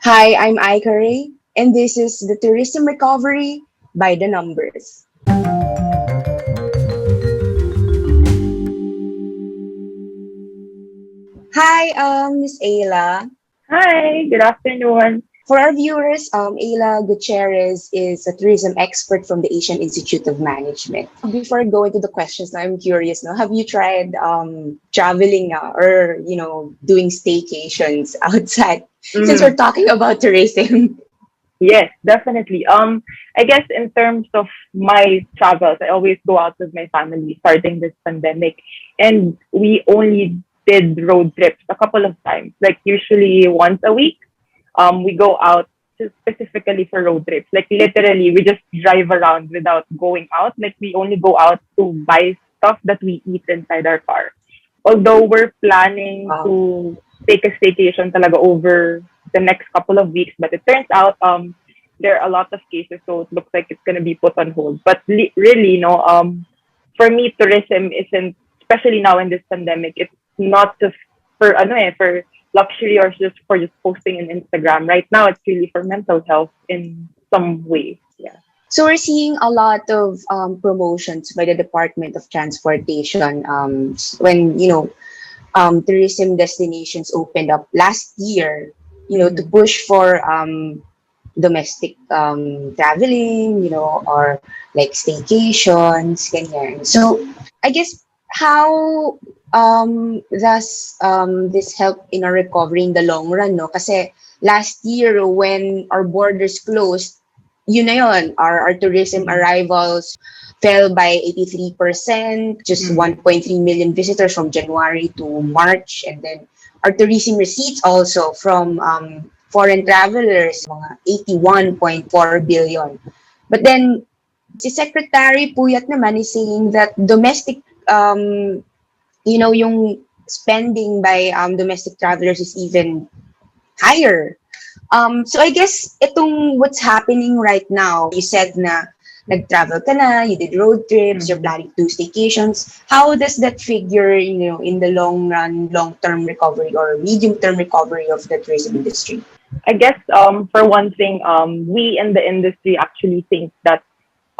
Hi, I'm Ikari, and this is the Tourism Recovery by the Numbers. Hi, Miss Ayla. Hi, good afternoon. For our viewers, Ayla Gutierrez is a tourism expert from the Asian Institute of Management. Before going to the questions, I'm curious now, have you tried traveling or, doing staycations outside since we're Mm, talking about tourism? yes, definitely. I guess in terms of my travels, I always go out with my family starting this pandemic, and we only did road trips a couple of times, like usually once a week. We go out specifically for road trips. Like literally, we just drive around without going out. Like we only go out to buy stuff that we eat inside our car. Although we're planning Wow. to take a staycation talaga over the next couple of weeks, but it turns out there are a lot of cases, so it looks like it's gonna be put on hold. But really, for me, tourism isn't, especially now in this pandemic, it's not just for for luxury or just posting in Instagram. Right now, it's really for mental health in some ways. Yeah. So we're seeing a lot of promotions by the Department of Transportation when tourism destinations opened up last year. To Mm-hmm. push for domestic traveling, or like staycations, ganyan. So I guess how does this help in our recovery in the long run, no? Kasi last year when our borders closed, yun na yun, our tourism Mm-hmm. arrivals fell by 83%, just Mm-hmm. 1.3 million visitors from January to March. And then our tourism receipts also from foreign travelers, mga 81.4 billion. But then, si Secretary Puyat naman is saying that domestic, yung spending by domestic travelers is even higher. So I guess itong what's happening right now, you said na nag-travel ka na, you did road trips, you're Mm-hmm. planning to do staycations. How does that figure, in the long run, long-term recovery or medium-term recovery of the tourism industry? I guess for one thing, we in the industry actually think that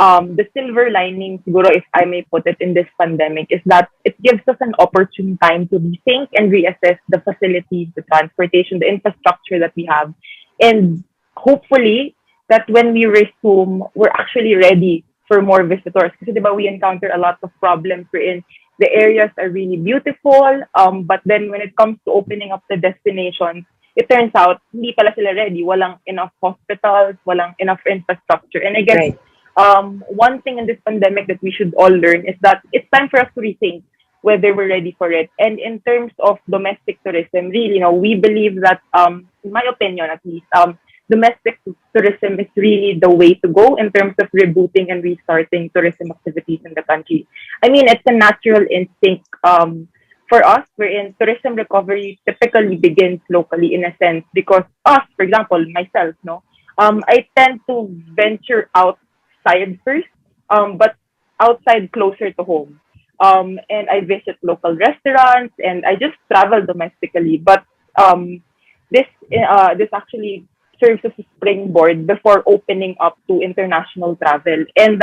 the silver lining, siguro if I may put it, in this pandemic is that it gives us an opportune time to rethink and reassess the facilities, the transportation, the infrastructure that we have, and hopefully that when we resume, we're actually ready for more visitors. Kasi diba, we encounter a lot of problems wherein the areas are really beautiful, but then when it comes to opening up the destinations, it turns out hindi pala sila ready. Walang enough hospitals, walang enough infrastructure. And I guess Right. one thing in this pandemic that we should all learn is that it's time for us to rethink whether we're ready for it. And in terms of domestic tourism, really, we believe that, in my opinion at least, domestic tourism is really the way to go in terms of rebooting and restarting tourism activities in the country. I mean, it's a natural instinct for us, wherein tourism recovery typically begins locally in a sense because us, for example, myself, no, I tend to venture outside first, but outside closer to home. And I visit local restaurants and I just travel domestically. But um, this actually serves as a springboard before opening up to international travel. And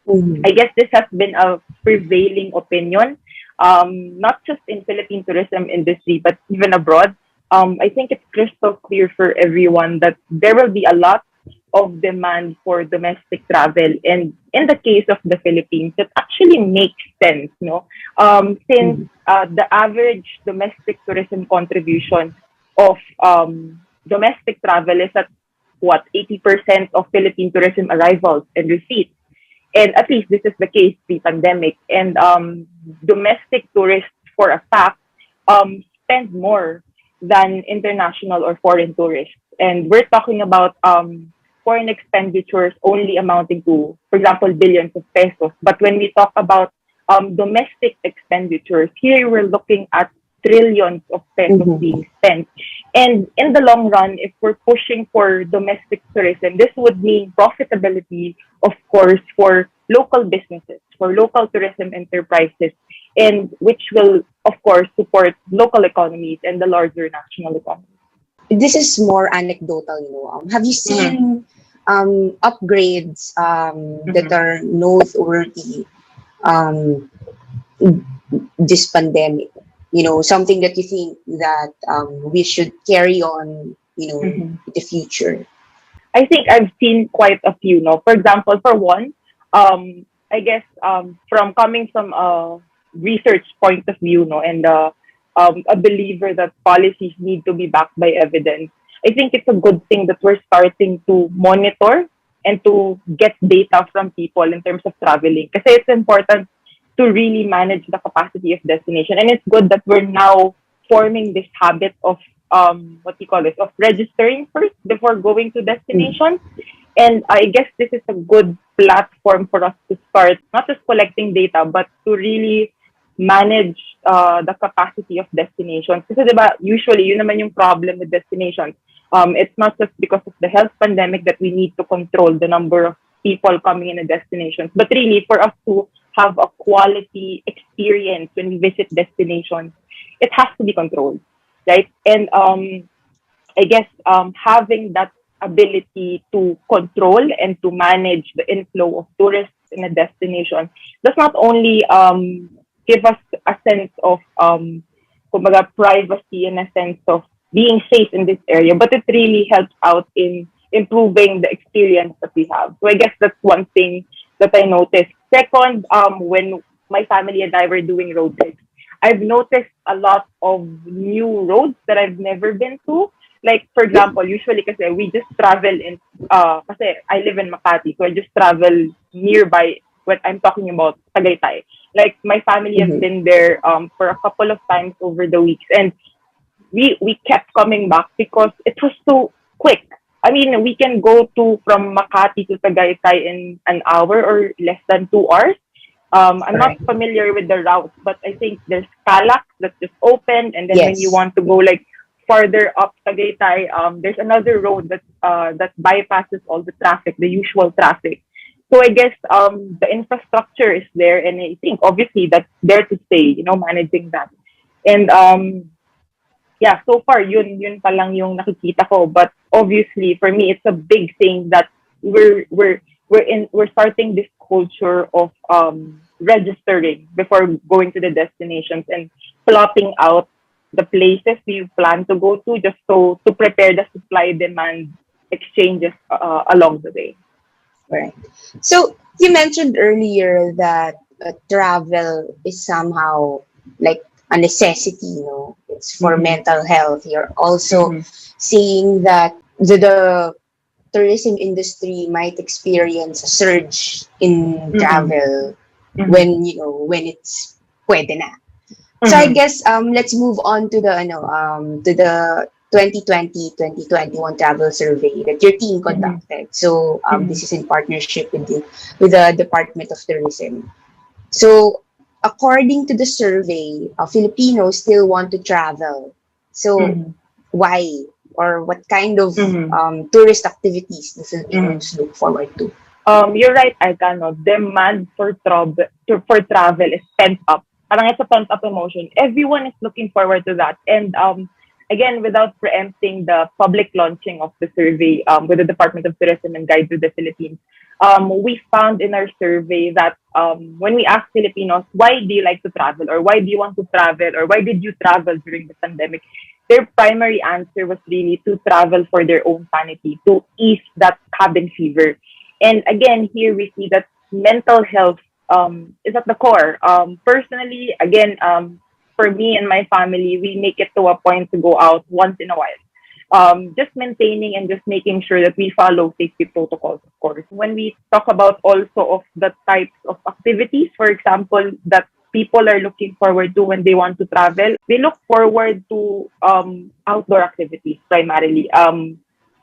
Mhm. I guess this has been a prevailing opinion, not just in Philippine tourism industry, but even abroad. I think it's crystal clear for everyone that there will be a lot of demand for domestic travel. And in the case of the Philippines, it actually makes sense, no? Since Mhm. the average domestic tourism contribution of domestic travel is at what 80% of Philippine tourism arrivals and receipts, and at least this is the case pre-pandemic. And domestic tourists, for a fact, spend more than international or foreign tourists. And we're talking about foreign expenditures only amounting to, for example, billions of pesos. But when we talk about domestic expenditures, here we're looking at trillions of pesos Mhm. being spent. And in the long run, if we're pushing for domestic tourism, this would mean profitability, of course, for local businesses, for local tourism enterprises, and which will, of course, support local economies and the larger national economy. this is more anecdotal, have you Mm-hmm. seen upgrades that Mm-hmm. are noteworthy um, this pandemic? Something that you think that we should carry on, Mm-hmm. in the future. I think I've seen quite a few. No, for example, for one, I guess from coming from a research point of view, no, and a believer that policies need to be backed by evidence. I think it's a good thing that we're starting to monitor and to get data from people in terms of traveling, because it's important to really manage the capacity of destination, and it's good that we're now forming this habit of what you call this, of registering first before going to Mm, destinations. And I guess this is a good platform for us to start not just collecting data, but to really manage the capacity of destinations. Kasi diba, usually, yun naman yung problem with destinations. It's not just because of the health pandemic that we need to control the number of people coming in the destinations, but really for us to have a quality experience when we visit destinations, it has to be controlled, right? And I guess having that ability to control and to manage the inflow of tourists in a destination does not only give us a sense of kumbaga, privacy and a sense of being safe in this area, but it really helps out in improving the experience that we have. So I guess that's one thing that I noticed. Second, when my family and I were doing road trips, I've noticed a lot of new roads that I've never been to. Like, for example, usually kasi we just travel in, kasi I live in Makati, so I just travel nearby what I'm talking about, Tagaytay. Like, my family has mhm. been there for a couple of times over the weeks, and we kept coming back because it was so quick. I mean, we can go to from Makati to Tagaytay in an hour or less than 2 hours. I'm not Correct. familiar with the routes, but I think there's Calax that's just opened, and then when you Yes. want to go like farther up Tagaytay, there's another road that bypasses all the traffic, the usual traffic. So I guess the infrastructure is there, and I think obviously that's there to stay. Managing that, and yeah, so far yun pa lang yung nakikita ko. But obviously, for me, it's a big thing that we're starting this culture of registering before going to the destinations and plotting out the places we plan to go to, just so to prepare the supply demand exchanges along the way. Right. So you mentioned earlier that travel is somehow like a necessity, it's for Mm-hmm. mental health. You're also Mm-hmm. seeing that the tourism industry might experience a surge in Mm-hmm. travel Mm-hmm. when it's pwede na. So I Mm-hmm. guess let's move on to the 2020-2021 travel survey that your team Mm-hmm. conducted. So Mm-hmm. this is in partnership with the Department of Tourism. So according to the survey, Filipinos still want to travel. So Mm-hmm. why, or what kind of Mm-hmm. tourist activities do Mm-hmm. Filipinos look forward to? You're right, Aika, no? Demand for travel is pent up. Parang it's a pent up emotion. Everyone is looking forward to that. And again, without preempting the public launching of the survey with the Department of Tourism and Guide to the Philippines, we found in our survey that when we asked Filipinos, why do you like to travel, or why do you want to travel, or why did you travel during the pandemic, their primary answer was really to travel for their own sanity, to ease that cabin fever. And again, here we see that mental health is at the core. Personally, again, for me and my family, we make it to a point to go out once in a while. Just maintaining and just making sure that we follow safety protocols, of course. When we talk about also of the types of activities, for example, that people are looking forward to when they want to travel, they look forward to outdoor activities primarily.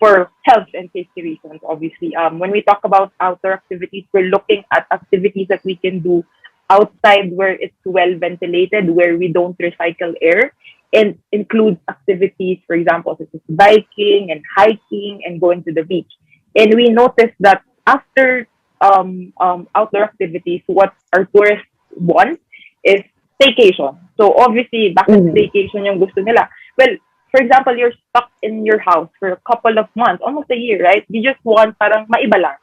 For health and safety reasons, obviously. When we talk about outdoor activities, we're looking at activities that we can do outside where it's well ventilated, where we don't recycle air, and includes activities, for example, such as biking and hiking and going to the beach. And we noticed that after outdoor activities, what our tourists want is staycation. So obviously, bakit Mhm. staycation yung gusto nila? Well, for example, you're stuck in your house for a couple of months, almost a year, right? You just want parang maiba lang.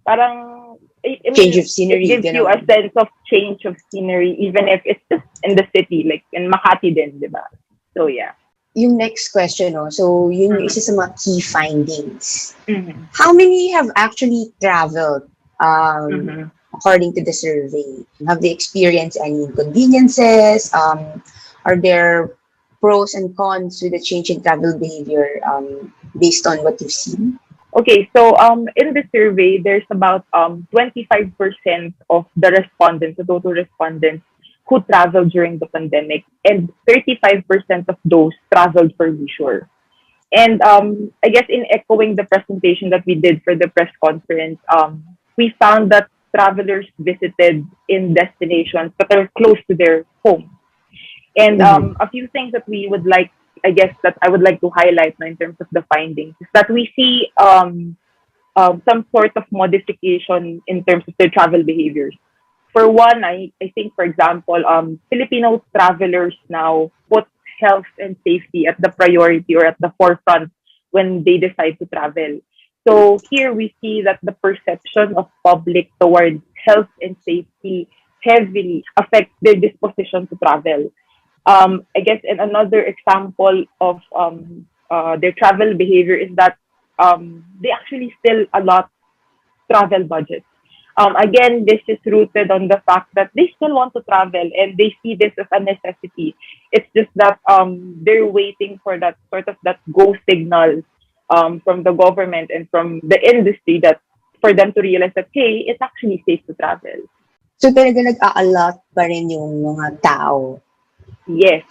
Parang, I Change mean, of it scenery, gives you a ganon. sense of change of scenery, even if it's just in the city, like in Makati din, di ba? So, yeah. Yung next question, no? So, yun yung Mm-hmm. isa sa mga key findings. Mm-hmm. How many have actually traveled Mm-hmm. according to the survey? Have they experienced any inconveniences? Are there pros and cons with the change in travel behavior based on what you've seen? Okay, so in the survey, there's about 25% of the respondents, the total respondents, who traveled during the pandemic, and 35% of those traveled for leisure. And I guess in echoing the presentation that we did for the press conference, we found that travelers visited in destinations that are close to their home. And Mm-hmm. a few things that we would like, I guess, that I would like to highlight now in terms of the findings is that we see some sort of modification in terms of their travel behaviors. For one, I think, for example, Filipino travelers now put health and safety at the priority or at the forefront when they decide to travel. So here we see that the perception of public towards health and safety heavily affects their disposition to travel. I guess, and another example of their travel behavior is that they actually still allot travel budgets. Again, this is rooted on the fact that they still want to travel and they see this as a necessity. It's just that they're waiting for that sort of that go signal from the government and from the industry that for them to realize that hey, it's actually safe to travel. So talaga nag-a-allot pa rin yung mga tao. Yes,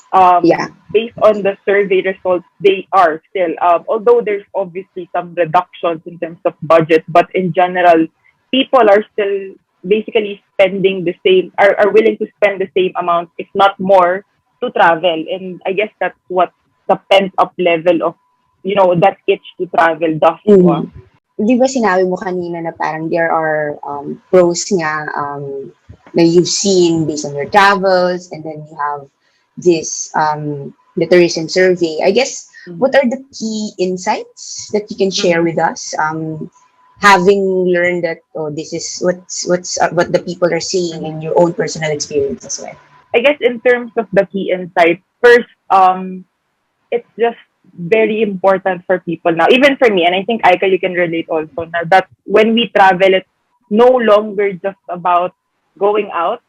Yeah. based on the survey results, they are still, although there's obviously some reductions in terms of budget, but in general, people are still basically spending the same, are willing to spend the same amount, if not more, to travel. And I guess that's what the pent up level of, that itch to travel does to us. Mm-hmm. Di ba sinabi mo kanina na parang there are pros nga na you've seen based on your travels, and then you have this the tourism survey. I guess what are the key insights that you can share Mm-hmm. with us? Having learned that this is what the people are seeing in your own personal experience as well. I guess in terms of the key insights, first, it's just very important for people now, even for me, and I think Aika, you can relate also now that when we travel, it's no longer just about going out.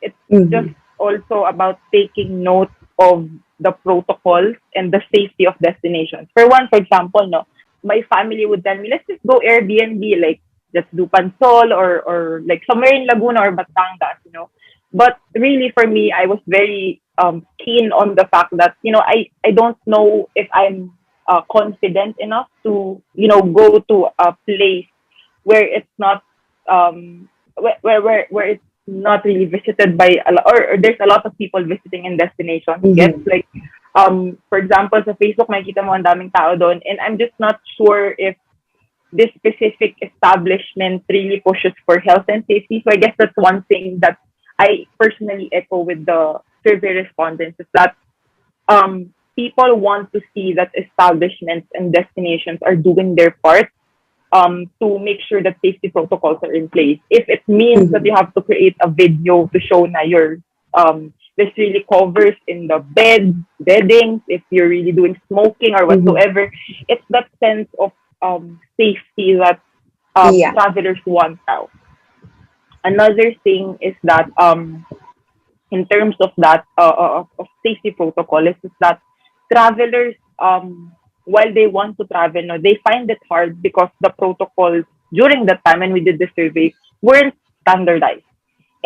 It's just Mm-hmm. also about taking note of the protocols and the safety of destinations. For one, for example, no, my family would tell me, let's just go Airbnb, like just do Pansol or like somewhere in Laguna or Batangas, But really, for me, I was very keen on the fact that I don't know if I'm confident enough to go to a place where it's not where it's not really visited by a lot, or there's a lot of people visiting in destinations. Gets Mm-hmm. like for example sa Facebook makikita mo ang daming tao doon, and I'm just not sure if this specific establishment really pushes for health and safety. So I guess that's one thing that I personally echo with the survey respondents is that people want to see that establishments and destinations are doing their part to make sure that safety protocols are in place. If it means that Mm-hmm. you have to create a video to show na your this really covers in the beddings, if you're really doing smoking or Mm-hmm. whatsoever, it's that sense of safety that Yeah. travelers want now. Another thing is that in terms of that of safety protocol is that travelers while they want to travel, no, they find it hard because the protocols during that time when we did the survey weren't standardized.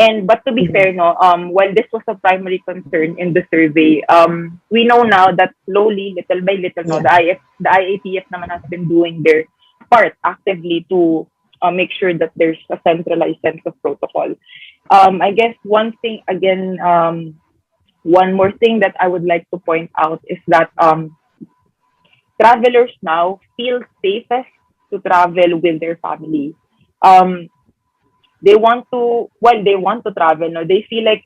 And but to be Mm-hmm. fair, no, while this was a primary concern in the survey, we know now that slowly, little by little, no, Yeah. the IATF naman has been doing their part actively to make sure that there's a centralized sense of protocol. I guess one thing again, one more thing that I would like to point out is that travelers now feel safest to travel with their family. Um, they want to they want to travel, no, they feel like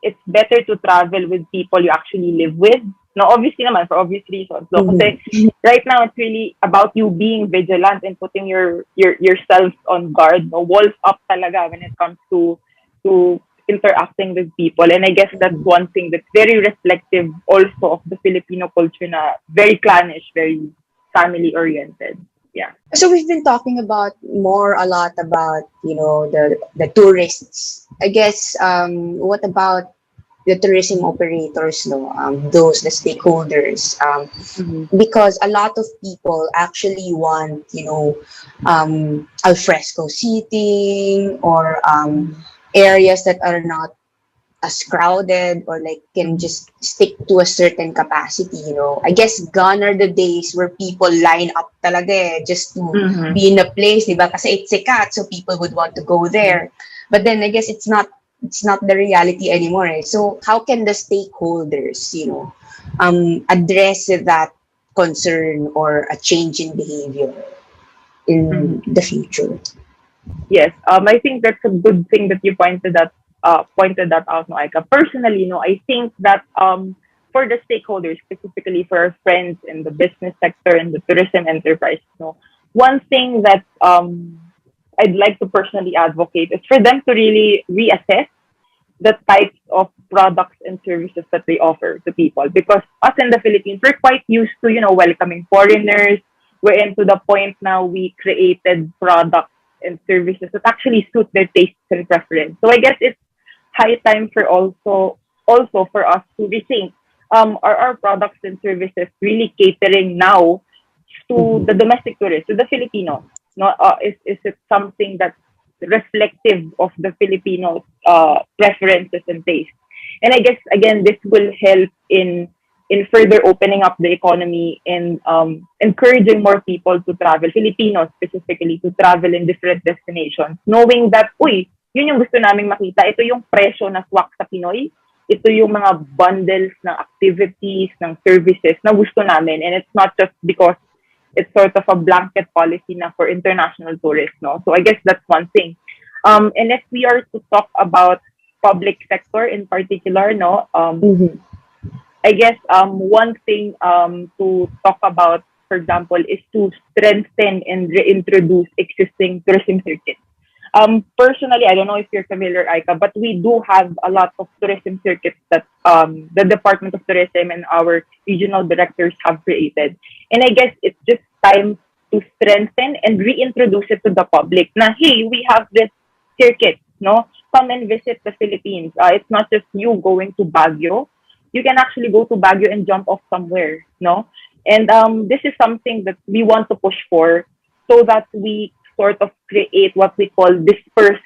it's better to travel with people you actually live with No, obviously naman, for obvious reasons. No, kasi Mm-hmm. right now it's really about you being vigilant and putting yourself on guard. No, walls up talaga when it comes to interacting with people. And I guess that's one thing that's very reflective also of the Filipino culture na very clannish, very family oriented. Yeah. So we've been talking about more a lot about, the tourists. I guess what about the tourism operators, no? Those the stakeholders. Mm-hmm. Because a lot of people actually want, al fresco seating, or Mm-hmm. areas that are not as crowded, or like can Mm-hmm. just stick to a certain capacity. I guess gone are the days where people line up talaga just to Mm-hmm. be in a place, di ba? Kasi it's sikat, so people would want to go there. But then I guess it's not the reality anymore. So how can the stakeholders, address that concern or a change in behavior Mm-hmm. in the future? Yes, I think that's a good thing that you pointed that out, no, Aika. Personally, no, I think that for the stakeholders, specifically for our friends in the business sector and the tourism enterprise, no, one thing that I'd like to personally advocate is for them to really reassess the types of products and services that they offer to people. Because us in the Philippines, we're quite used to, welcoming foreigners. We're into the point now we created products and services that actually suit their tastes and preference. So I guess it's high time for also for us to rethink are our products and services really catering now to the Mm-hmm. domestic tourists, to the Filipinos? No, is it something that's reflective of the Filipinos' preferences and tastes? And I guess again, this will help in further opening up the economy and encouraging more people to travel, Filipinos specifically, to travel in different destinations, knowing that, uy, yun yung gusto naming makita. Ito yung presyo na swak sa Pinoy. Ito yung mga bundles ng activities, ng services na gusto namin. And it's not just because it's sort of a blanket policy na for international tourists, no? So I guess that's one thing. And if we are to talk about public sector in particular, no, Mm-hmm. I guess one thing to talk about, for example, is to strengthen and reintroduce existing tourism circuits. Personally, I don't know if you're familiar, Aika, but we do have a lot of tourism circuits that the Department of Tourism and our regional directors have created. And I guess it's just time to strengthen and reintroduce it to the public. Na, hey, we have this circuit, no? Come and visit the Philippines. It's not just you going to Baguio. You can actually go to Baguio and jump off somewhere, no? And this is something that we want to push for so that we sort of create what we call dispersed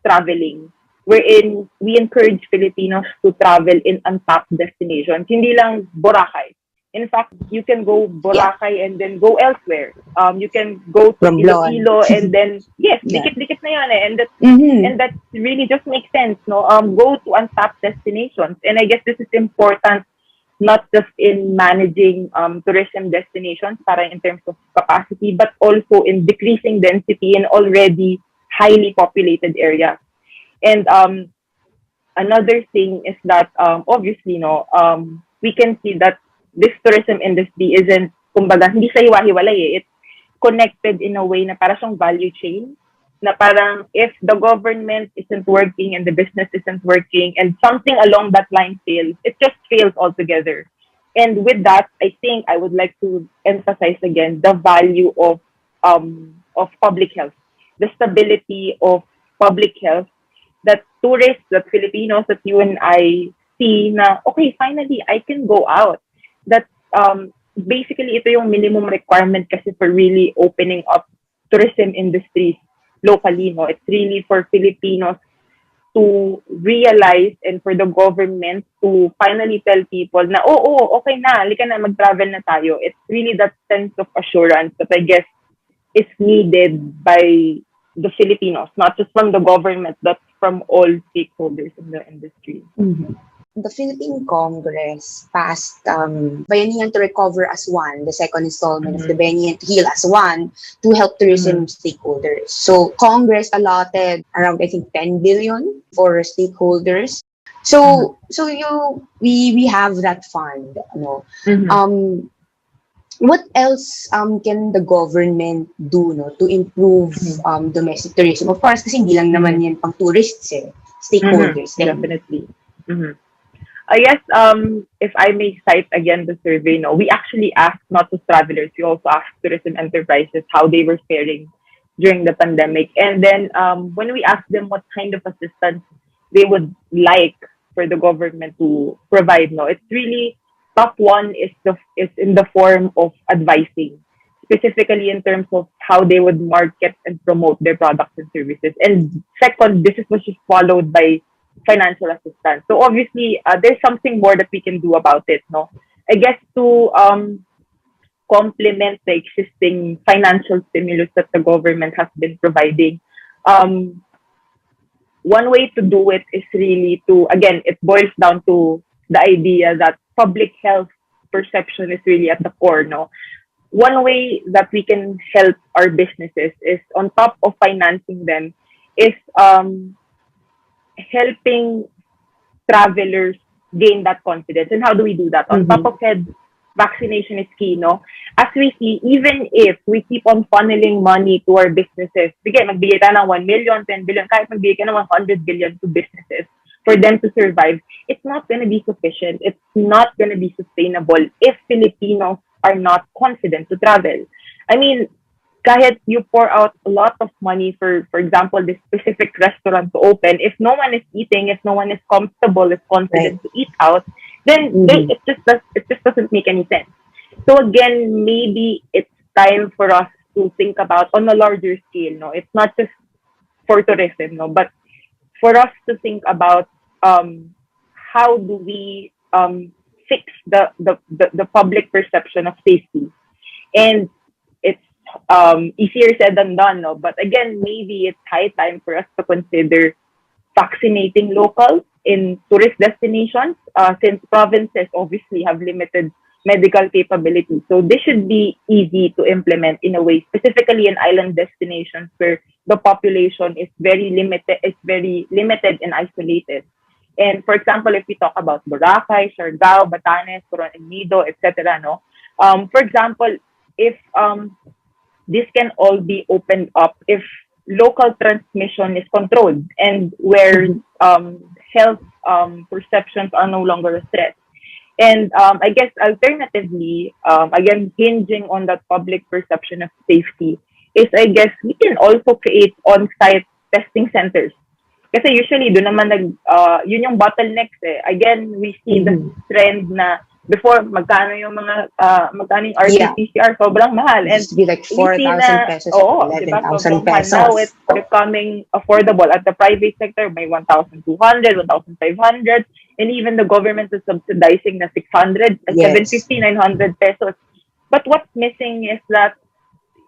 traveling, wherein we encourage Filipinos to travel in untapped destinations. Hindi lang Boracay. In fact, you can go Yeah, Boracay and then go elsewhere. You can go to Romblon. Iloilo and then, yes, Yeah. dikit-dikit na yan eh. Mm-hmm. And that really just makes sense, no? Go to untapped destinations. And I guess this is important not just in managing tourism destinations para in terms of capacity, but also in decreasing density in already highly populated areas. And another thing is that obviously, no, we can see that this tourism industry isn't, kumbaga, hindi siya hiwa-hiwalay eh. It's connected in a way na para siyang value chain na parang if the government isn't working and the business isn't working and something along that line fails, it just fails altogether. And with that, I think I would like to emphasize again the value of public health, the stability of public health that tourists, that Filipinos, that you and I see na, okay, finally, I can go out. That basically, ito yung minimum requirement kasi for really opening up tourism industries locally. No? It's really for Filipinos to realize and for the government to finally tell people na, okay na, halika na, mag-travel na tayo. It's really that sense of assurance that I guess is needed by the Filipinos, not just from the government, but from all stakeholders in the industry. Mm-hmm. The Philippine Congress passed Bayanihan to Recover as one, the second installment of the Mm-hmm. Bayanihan to Heal as one, to help Mm-hmm. tourism stakeholders. So Congress allotted around, I think, 10 billion for stakeholders. Mhm. So we have that fund, Mhm. um what else can the government do, no, to improve Mhm. domestic tourism? Of course, kasi hindi lang naman Mhm. yan pang tourists eh. Mhm. Stakeholders din. Definitely. Mhm. I guess if I may cite again the survey, no, we actually asked not just travelers, we also asked tourism enterprises how they were faring during the pandemic. And then when we asked them what kind of assistance they would like for the government to provide, no, it's really top one is in the form of advising, specifically in terms of how they would market and promote their products and services. And second, this is was just followed by financial assistance. So obviously, there's something more that we can do about it, no? I guess to complement the existing financial stimulus that the government has been providing, um, one way to do it is really to, again, it boils down to the idea that public health perception is really at the core, no? One way that we can help our businesses is on top of financing them is helping travelers gain that confidence. And how do we do that? On top Mm-hmm. of head, vaccination is key, no? As we see, even if we keep on funneling money to our businesses, sige, magbigay tayo ng 1 million, 10 billion, kahit magbigay ka ng 100 billion to businesses for them to survive, it's not going to be sufficient. It's not going to be sustainable if Filipinos are not confident to travel. I mean, kahit you pour out a lot of money for example, this specific restaurant to open, if no one is eating, if no one is comfortable, is Right. confident to eat out, then Mm-hmm. it just doesn't make any sense. So again, maybe it's time for us to think about on a larger scale. No, it's not just for tourism, no, but for us to think about how do we fix the public perception of safety. And it's easier said than done, no? But again, maybe it's high time for us to consider vaccinating locals in tourist destinations, since provinces obviously have limited medical capability. So this should be easy to implement in a way, specifically in island destinations where the population is very limited and isolated. And for example, if we talk about Boracay, Siargao, Batanes, Coron and Nido, etc., no? For example, if this can all be opened up if local transmission is controlled and where Mm-hmm. health perceptions are no longer a threat. And I guess alternatively, again, hinging on that public perception of safety, is I guess we can also create on-site testing centers. Kasi usually, doon naman yun yung bottlenecks eh. Again, we see the Mm-hmm. trend na before, magkano yung Yeah. RT-PCR, sobrang mahal. It And used to be like we see 4,000 na, pesos or oo, di ba, 11,000 sobrang mahal. Now, pesos. it's becoming affordable. At the private sector, may 1,200, 1,500, and even the government is subsidizing na 600, Yes. 750, 900 pesos. But what's missing is that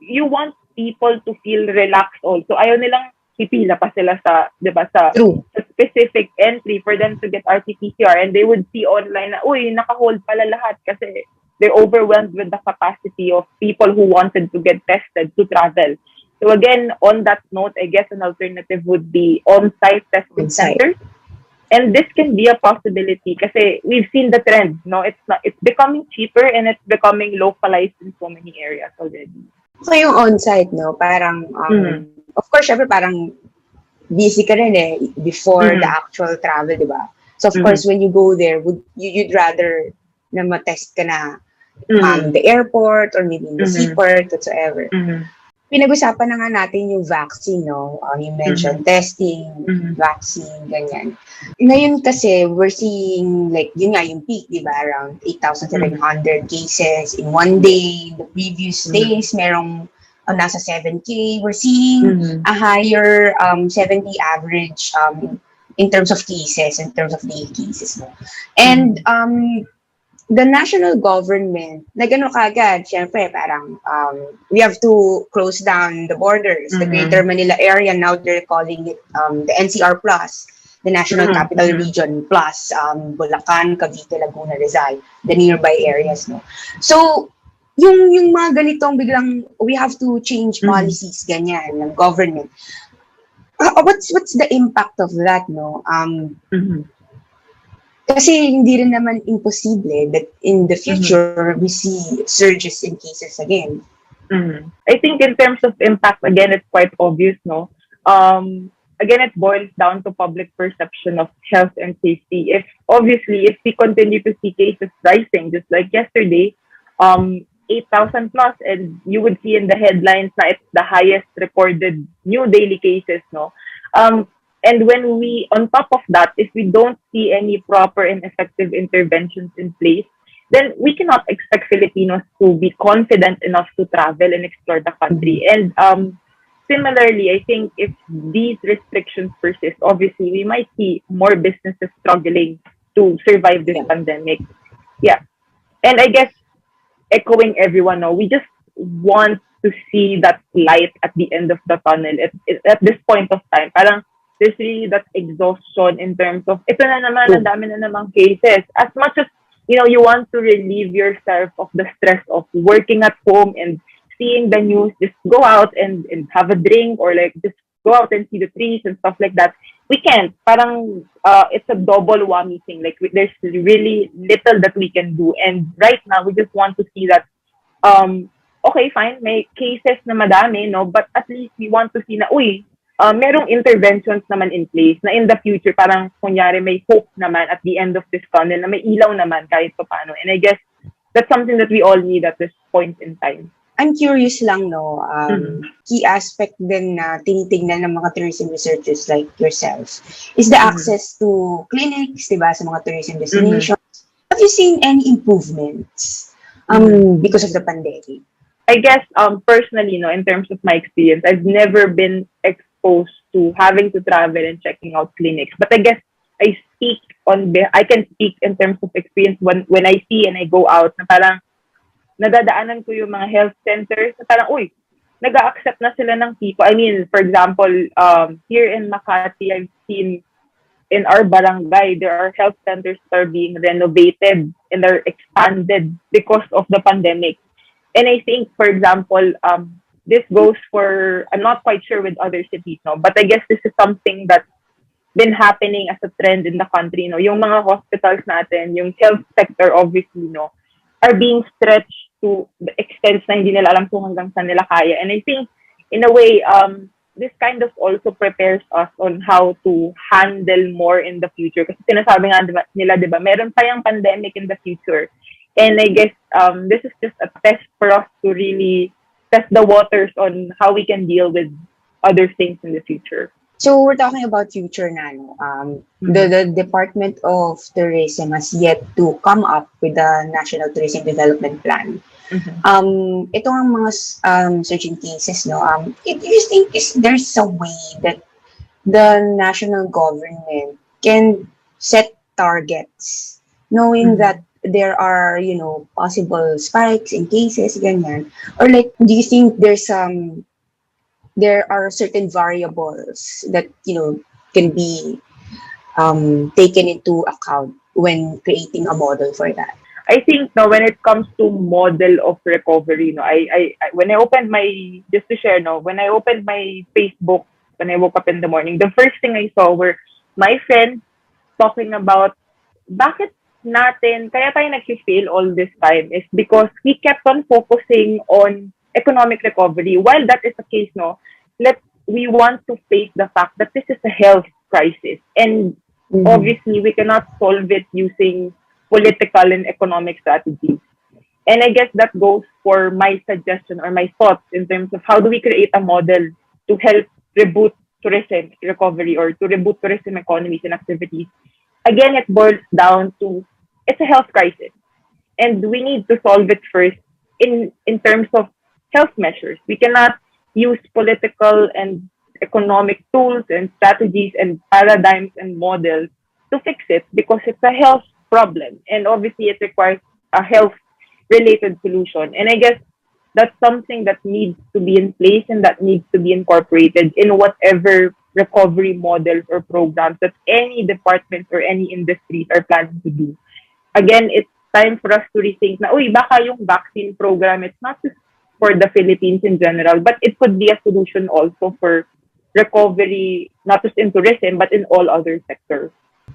you want people to feel relaxed also. Ayaw nilang pipila pa sila sa, 'di ba, True. sa specific entry for them to get RT-PCR, and they would see online na, uy, naka-hold pala lahat kasi they're overwhelmed with the capacity of people who wanted to get tested to travel. So again, on that note, I guess an alternative would be on-site On testing site. centers. And this can be a possibility kasi we've seen the trend, no? It's becoming cheaper and it's becoming localized in so many areas already. So yung on-site, no, parang, Mm. of course, syempre parang busy ka rin eh, before the Mm. actual travel, di ba? So of Mm. course, when you go there, you'd rather na matest ka na Mm. the airport or maybe in the Mm. seaport, whatsoever. Mm. Pinag-usapan na nga natin yung vaccine, no? You Mm. mentioned testing, Mm. vaccine, ganyan. Ngayon kasi, we're seeing, like, yun nga, yung peak, di ba? Around Mm. 8,700 cases in one day. The previous Mm. days, merong nasa 7K. We're seeing Mm. a higher 70 average in terms of cases, in terms of daily cases. No? And Mm. the national government, nagano kagad, syempre, parang we have to close down the borders. The Greater Mm. Manila area, now they're calling it the NCR Plus, the National Mm. Capital Mm. Region Plus, Bulacan, Cavite, Laguna, Rizal, the nearby areas. No? So, yung mga ganitong biglang, we have to change Mm. policies, ganyan, ng government. What's the impact of that, no? Mm. Kasi hindi rin naman imposible that in the Mm-hmm. future we see surges in cases again. Mm. I think in terms of impact, again, it's quite obvious, no? Again, it boils down to public perception of health and safety. If we continue to see cases rising, just like yesterday, 8,000 plus, and you would see in the headlines that it's the highest recorded new daily cases, no? Um, and when we, on top of that, if we don't see any proper and effective interventions in place, then we cannot expect Filipinos to be confident enough to travel and explore the country. Mm-hmm. And similarly, I think if these restrictions persist, obviously we might see more businesses struggling to survive this Yeah. pandemic. Yeah. And I guess echoing everyone now, we just want to see that light at the end of the tunnel at this point of time. Parang there's really that exhaustion in terms of ito na naman, ang True. dami na namang cases. As much as you want to relieve yourself of the stress of working at home and seeing the news, just go out and have a drink or like just go out and see the trees and stuff like that. We can't. Parang it's a double whammy thing. Like there's really little that we can do. And right now, we just want to see that okay, fine, may cases na madami, no? But at least we want to see na, merong interventions naman in place na in the future, parang kunyari may hope naman at the end of this tunnel na may ilaw naman kahit pa paano. And I guess that's something that we all need at this point in time. I'm curious lang, no, Mm-hmm. key aspect din na tinitignan ng mga tourism researchers like yourself is the Mm-hmm. access to clinics, diba, sa mga tourism Mm-hmm. destinations. Have you seen any improvements Mm-hmm. because of the pandemic? I guess personally, in terms of my experience, I've never been exposed to having to travel and checking out clinics. But I guess I can speak in terms of experience when I see and I go out na parang nadadaanan ko yung mga health centers na parang, nag-accept na sila ng people. I mean, for example, here in Makati, I've seen in our barangay, there are health centers that are being renovated and are expanded because of the pandemic. And I think, for example, this goes for, I'm not quite sure with other cities, no, but I guess this is something that's been happening as a trend in the country, no. Yung mga hospitals natin, yung health sector, obviously, no, are being stretched to the extent na hindi nila alam kung hanggang saan nila kaya. And I think, in a way, this kind of also prepares us on how to handle more in the future. Kasi sinasabi nga nila, di ba, meron pa yung pandemic in the future. And I guess this is just a test for us to really test the waters on how we can deal with other things in the future. So we're talking about future na, no? The Department of Tourism has yet to come up with the National Tourism Development Plan. Mm-hmm. Ito ang mga surging cases, no? Do you think there's a way that the national government can set targets, knowing Mm-hmm. that there are, possible spikes in cases, ganyan? Or like, do you think there are certain variables that, can be taken into account when creating a model for that? I think no, when it comes to model of recovery, no, I when I opened my just to share, no, when I opened my Facebook when I woke up in the morning, the first thing I saw were my friends talking about bakit natin kaya tayo nag-fail all this time is because we kept on focusing on economic recovery. While that is the case, no, we want to face the fact that this is a health crisis, and Mm-hmm. obviously we cannot solve it using political and economic strategies. And I guess that goes for my suggestion or my thoughts in terms of how do we create a model to help reboot tourism recovery or to reboot tourism economies and activities. Again, it boils down to it's a health crisis, and we need to solve it first in terms of health measures. We cannot use political and economic tools and strategies and paradigms and models to fix it because it's a health problem, and obviously it requires a health related solution. And I guess that's something that needs to be in place and that needs to be incorporated in whatever recovery models or programs that any departments or any industries are planning to do. Again, it's time for us to rethink na, baka yung vaccine program, it's not just for the Philippines in general, but it could be a solution also for recovery, not just in tourism, but in all other sectors.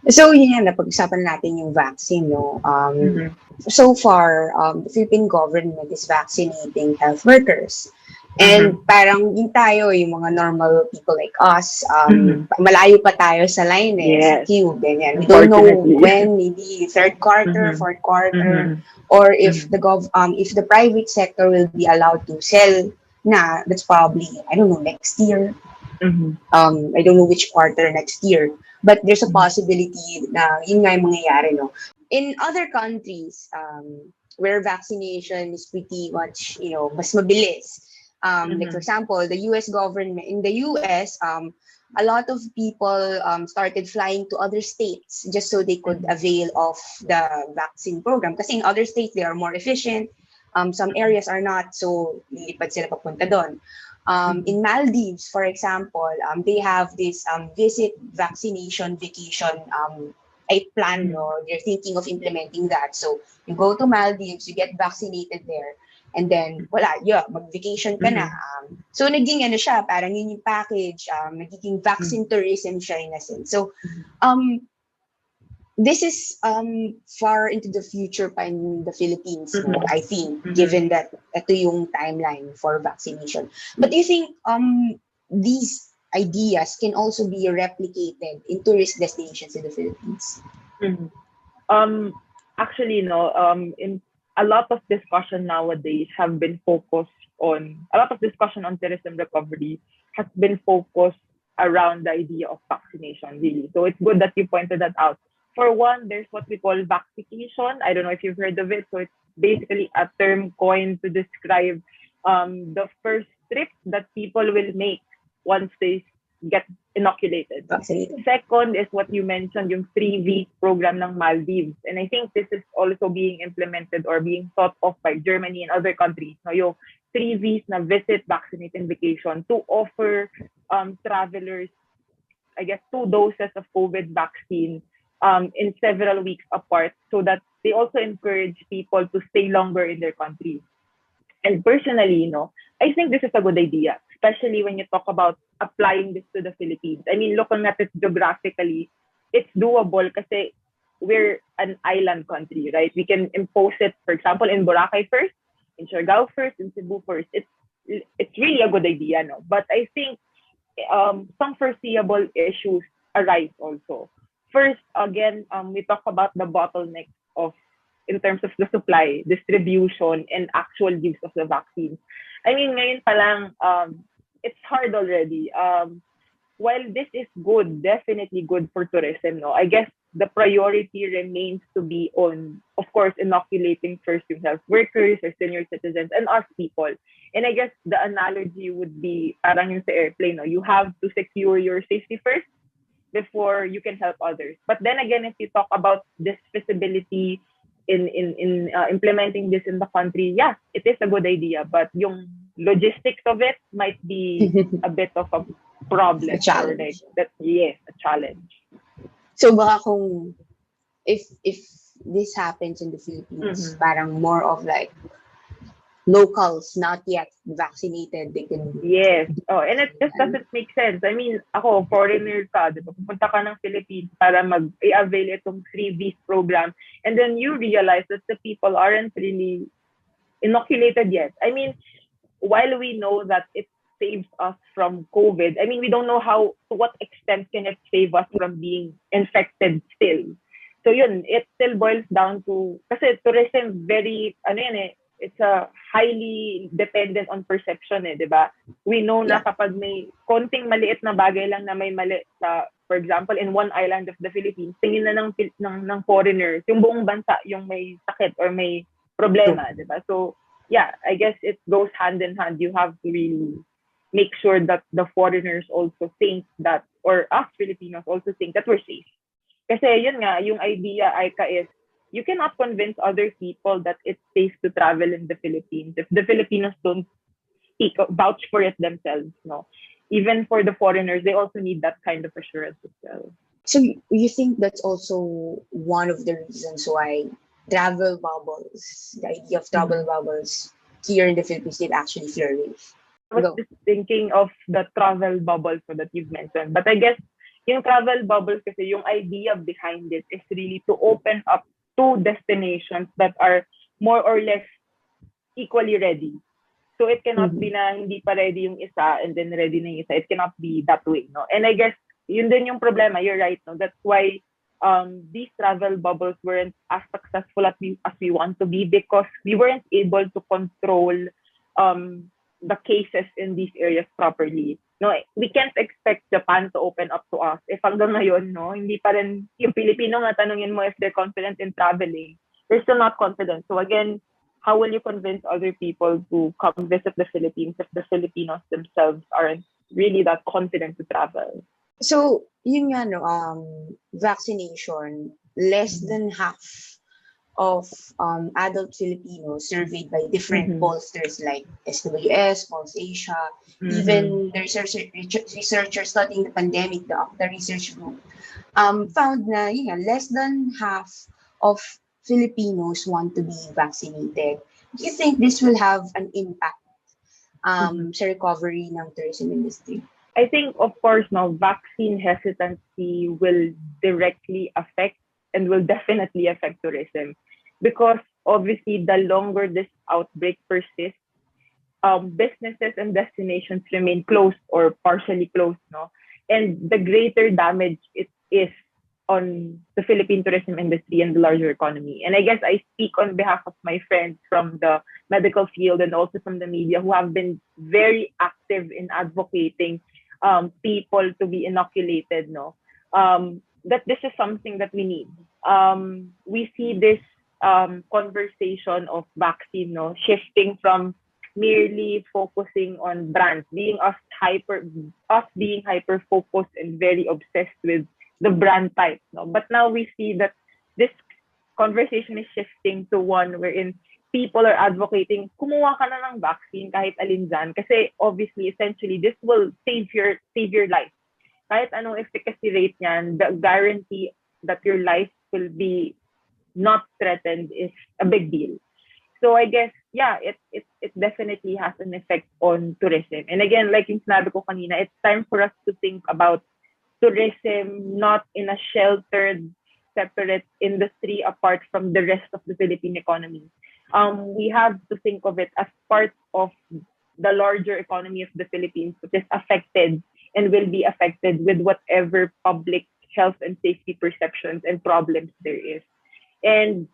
So, yun yan, napag-usapan natin yung vaccine, no? Mm-hmm. So far, the Philippine government is vaccinating health workers. Mm-hmm. And parang yung tayo, yung mga normal people like us, Mm-hmm. malayo pa tayo sa line sa Yes, queue, ganyan. We don't know unfortunately. when, maybe third quarter, Mm-hmm. fourth quarter, Mm-hmm. or if Mm-hmm. if the private sector will be allowed to sell na, that's probably, I don't know, next year. Mm-hmm. I don't know which quarter next year, but there's a possibility na yun nga yung mangyayari, no? In other countries, where vaccination is pretty much, mas mabilis. Like for Mm-hmm. example, the U.S. government, in the U.S., a lot of people started flying to other states just so they could Mm-hmm. avail of the vaccine program. Kasi in other states, they are more efficient. Some Mm-hmm. areas are not, so lilipad sila papunta doon. Mm-hmm. In Maldives, for example, they have this visit vaccination vacation a plan, Mm-hmm. no? They're thinking of implementing that. So you go to Maldives, you get vaccinated there, and then wala, yeah, mag-vacation ka na. Mm-hmm. So naging ano siya, parang yun yung package, nagiging vaccine tourism siya in a sense. So um, this is far into the future pa in the Philippines, no? Mm-hmm. I think, Mm-hmm. given that ito yung timeline for vaccination. But do you think these ideas can also be replicated in tourist destinations in the Philippines? Mm-hmm. Um, Actually, no. In a lot of discussion nowadays have been focused on a lot of discussion on tourism recovery has been focused around the idea of vaccination, really. So it's good that you pointed that out. For one, there's what we call vaccination. I don't know if you've heard of it. So it's basically a term coined to describe the first trip that people will make once they get inoculated. Vaccinated. Second is what you mentioned, yung 3-week program ng Maldives. And I think this is also being implemented or being thought of by Germany and other countries. No, yung 3 weeks na visit, vaccinate, and vacation to offer travelers, I guess, 2 doses of COVID vaccine in several weeks apart so that they also encourage people to stay longer in their countries. And personally, I think this is a good idea, especially when you talk about applying this to the Philippines. I mean, looking at it geographically, it's doable because we're an island country, right? We can impose it, for example, in Boracay first, in Siargao first, in Cebu first. It's really a good idea, no? But I think some foreseeable issues arise also. First, again, we talk about the bottleneck of in terms of the supply, distribution, and actual use of the vaccine. I mean, ngayon pa lang, it's hard already. While this is good, definitely good for tourism, no, I guess the priority remains to be on, of course, inoculating first yung health workers or senior citizens and us people. And I guess the analogy would be parang yung sa airplane, no? You have to secure your safety first before you can help others. But then again, if you talk about this feasibility in implementing this in the country, yeah, it is a good idea. But yung logistics of it might be a bit of a A problem or like challenge. that. Yes, a challenge. So baka kung if this happens in the Philippines, Mm-hmm. parang more of like locals not yet vaccinated, they can Yes. Oh, and it just doesn't make sense. I mean, ako, foreigner ka, di ba? Pupunta ka ng Philippines para mag-i-avail itong 3 week program. And then you realize that the people aren't really inoculated yet. I mean, while we know that it saves us from COVID, I mean, we don't know to what extent can it save us from being infected still. So yun, it still boils down to, kasi tourism very, ano yan it's a highly dependent on perception di ba? We know na yeah. kapag may konting maliit na bagay lang na may mali sa, for example, in one island of the Philippines, tingin na ng foreigners, yung buong bansa yung may sakit or may problema, di ba? So, yeah, I guess it goes hand in hand. You have to really make sure that the foreigners also think that, or us Filipinos also think that we're safe. Kasi yun nga, yung idea, Aika, is you cannot convince other people that it's safe to travel in the Philippines if the Filipinos don't vouch for it themselves, no? Even for the foreigners, they also need that kind of assurance as well. So you think that's also one of the reasons why travel bubbles, the idea of travel Mm-hmm. bubbles here in the Philippines did actually flourish? I was Go. just thinking of the travel bubble so that you've mentioned, but I guess yung travel bubbles kasi, yung idea behind it is really to open up two destinations that are more or less equally ready. So it cannot be Mhm. na hindi pa ready yung isa and then ready na yung isa. It cannot be that way, no? And I guess yun din yung problema. You're right, no? That's why these travel bubbles weren't as successful as we want to be, because we weren't able to control the cases in these areas properly. No, we can't expect Japan to open up to us if hanggang ngayon, no, hindi pa rin yung Pilipino nga tanungin mo if they're confident in traveling. They're still not confident. So again, how will you convince other people to come visit the Philippines if the Filipinos themselves aren't really that confident to travel? So, yun nga, no, vaccination, less Mm-hmm. than half of adult Filipinos surveyed by different Mm-hmm. pollsters like SWS, Pulse Asia, Mm-hmm. even the researchers studying the pandemic, the research group, found na yun nga, less than half of Filipinos want to be vaccinated. Do you think this will have an impact Mm-hmm. sa recovery ng tourism industry? I think, of course, now vaccine hesitancy will directly affect and will definitely affect tourism, because obviously the longer this outbreak persists, businesses and destinations remain closed or partially closed, no? And the greater damage it is on the Philippine tourism industry and the larger economy. And I guess I speak on behalf of my friends from the medical field and also from the media who have been very active in advocating people to be inoculated, no? That this is something that we need. We see this conversation of vaccine, no, shifting from merely focusing on brands, us being hyper focused and very obsessed with the brand type. No? But now we see that this conversation is shifting to one wherein people are advocating, kumuha ka na ng vaccine kahit alin dyan. Kasi obviously, essentially, this will save your life. Kahit anong efficacy rate niyan, the guarantee that your life will be not threatened is a big deal. So I guess, yeah, it definitely has an effect on tourism. And again, like yung sinabi ko kanina, it's time for us to think about tourism not in a sheltered, separate industry apart from the rest of the Philippine economy. We have to think of it as part of the larger economy of the Philippines, which is affected and will be affected with whatever public health and safety perceptions and problems there is. And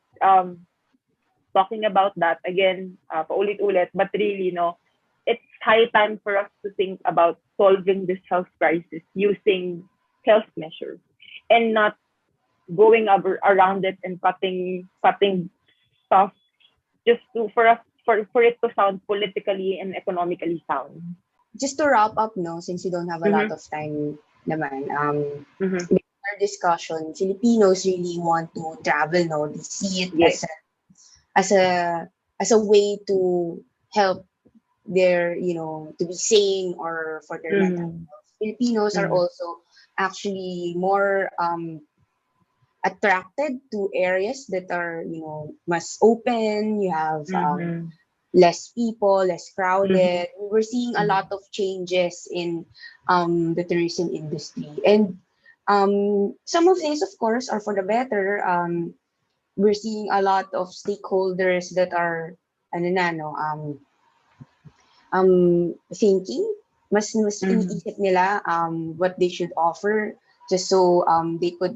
talking about that again, paulit-ulit, but really, no, it's high time for us to think about solving this health crisis using health measures and not going around it and cutting stuff just to for it to sound politically and economically sound. Just to wrap up, no, since we don't have a lot Mm-hmm. of time naman, Mm-hmm. in our discussion, Filipinos really want to travel, no? They see it Yes. as a as a way to help their, to be sane or for their mental Mm-hmm. health. Filipinos are Mm-hmm. also actually more attracted to areas that are, mas open. You have Mm-hmm. less people, less Mm-hmm. crowded. We're seeing a lot of changes in the tourism industry. And some of these, of course, are for the better. We're seeing a lot of stakeholders that are, ano na, no, thinking, mas Mm-hmm. iniisip nila what they should offer just so they could,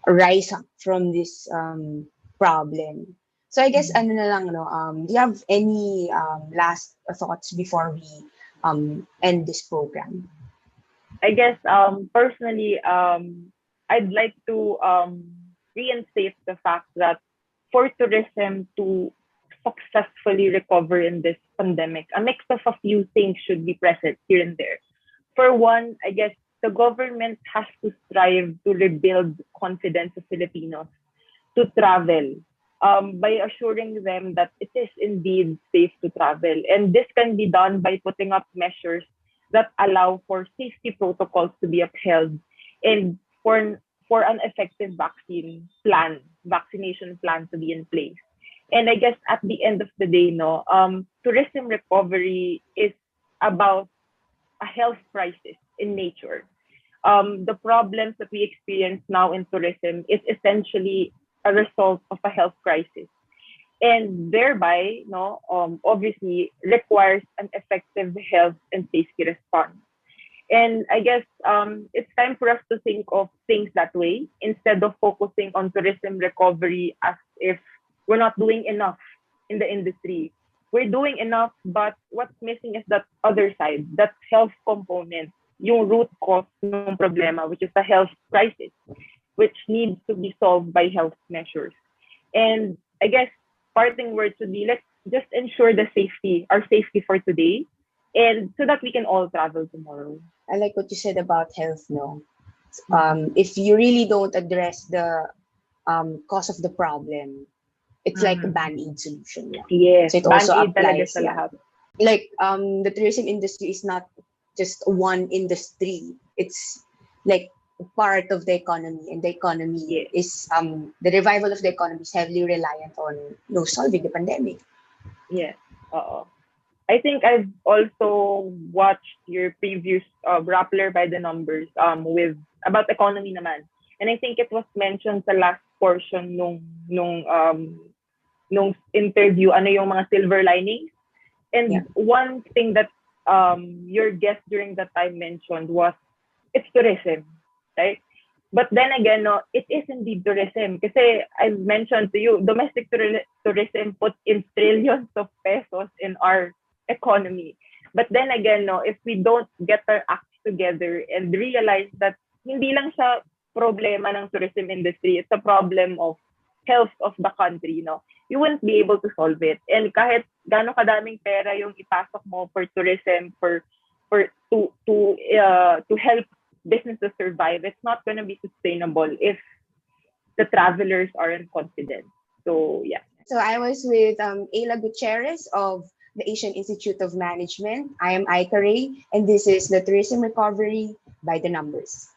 rise up from this problem. So I guess Mm-hmm. ano na lang, no, do you have any last thoughts before we end this program? I guess personally I'd like to reinstate the fact that for tourism to successfully recover in this pandemic, a mix of a few things should be present here and there. For one, I guess the government has to strive to rebuild confidence of Filipinos to travel by assuring them that it is indeed safe to travel. And this can be done by putting up measures that allow for safety protocols to be upheld and for an effective vaccination plan to be in place. And I guess at the end of the day, no, tourism recovery is about a health crisis. in nature. The problems that we experience now in tourism is essentially a result of a health crisis, and thereby, no, obviously requires an effective health and safety response. And I guess it's time for us to think of things that way instead of focusing on tourism recovery as if we're not doing enough in the industry. We're doing enough, but what's missing is that other side, that health component, yung root cause ng problema, which is the health crisis, which needs to be solved by health measures. And I guess parting words would be, let's just ensure the safety, our safety for today, and so that we can all travel tomorrow. I like what you said about health, no? If you really don't address the cause of the problem, it's like a Mm-hmm. band-aid solution. Yeah. Yes, So it also band-aid talaga applies, sa yeah. lahat. Like the tourism industry is not just one industry. It's like part of the economy, and the economy Yes, is the revival of the economy is heavily reliant on solving the pandemic. yes. Oo. I think I've also watched your previous Rappler by the Numbers with about economy naman. And I think it was mentioned sa last portion nung interview, ano yung mga silver linings. Yeah. And one thing that your guest during that time mentioned was it's tourism, right? But then again, no, it is indeed tourism. Kasi I've mentioned to you, domestic tourism puts in trillions of pesos in our economy. But then again, no, if we don't get our acts together and realize that hindi lang siya problema ng tourism industry, it's a problem of health of the country, no, you won't be able to solve it. And kahit gaano kadaming pera yung ipasok mo for tourism, for to help businesses survive, it's not going to be sustainable if the travelers aren't confident. So yeah. So I was with Ayla Gutierrez of the Asian Institute of Management. I am Aika Ray, and this is the Tourism Recovery by the Numbers.